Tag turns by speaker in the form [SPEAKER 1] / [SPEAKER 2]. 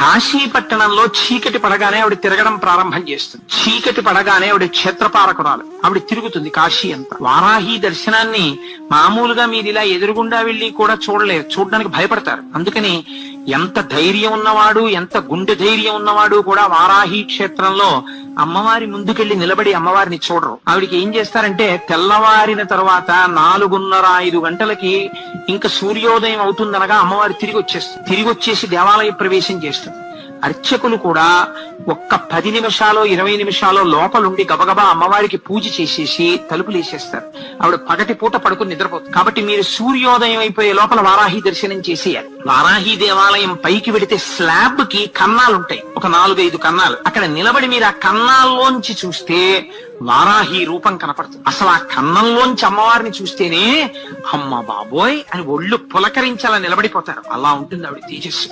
[SPEAKER 1] కాశీ పట్టణంలో చీకటి పడగానే ఆవిడ తిరగడం ప్రారంభం చేస్తుంది. చీకటి పడగానే ఆవిడ క్షేత్రపాలకురాలు. ఆవిడ తిరుగుతుంది కాశీ అంతా. వారాహి దర్శనాన్ని మామూలుగా మీరు ఇలా ఎదురుగుండా వెళ్ళి కూడా చూడలేరు, చూడడానికి భయపడతారు. అందుకని ఎంత ధైర్యం ఉన్నవాడు, ఎంత గుండె ధైర్యం ఉన్నవాడు కూడా వారాహి క్షేత్రంలో అమ్మవారి ముందుకెళ్లి నిలబడి అమ్మవారిని చూడరు. ఆవిడికి ఏం చేస్తారంటే తెల్లవారిన తర్వాత 4:30-5 గంటలకి ఇంకా సూర్యోదయం అవుతుందనగా అమ్మవారి తిరిగి వచ్చేసి దేవాలయ ప్రవేశం చేస్తుంది. అర్చకులు కూడా ఒక్క 10 నిమిషాలు 20 నిమిషాలు లోపలుండి గబగబా అమ్మవారికి పూజ చేసేసి తలుపులు వేసేస్తారు. ఆవిడ పగటి పూట పడుకుని నిద్రపోతుంది. కాబట్టి మీరు సూర్యోదయం అయిపోయే లోపల వారాహి దర్శనం చేసేయాలి. వారాహి దేవాలయం పైకి వెడితే స్లాబ్ కి కన్నాలుంటాయి, ఒక 4-5 కన్నాలు. అక్కడ నిలబడి మీరు ఆ కన్నాల్లోంచి చూస్తే వారాహి రూపం కనపడుతుంది. అసలు ఆ కన్నంలోంచి అమ్మవారిని చూస్తేనే అమ్మ బాబోయ్ అని ఒళ్ళు పులకరించాలని నిలబడిపోతారు. అలా ఉంటుంది ఆవిడ తేజస్సు.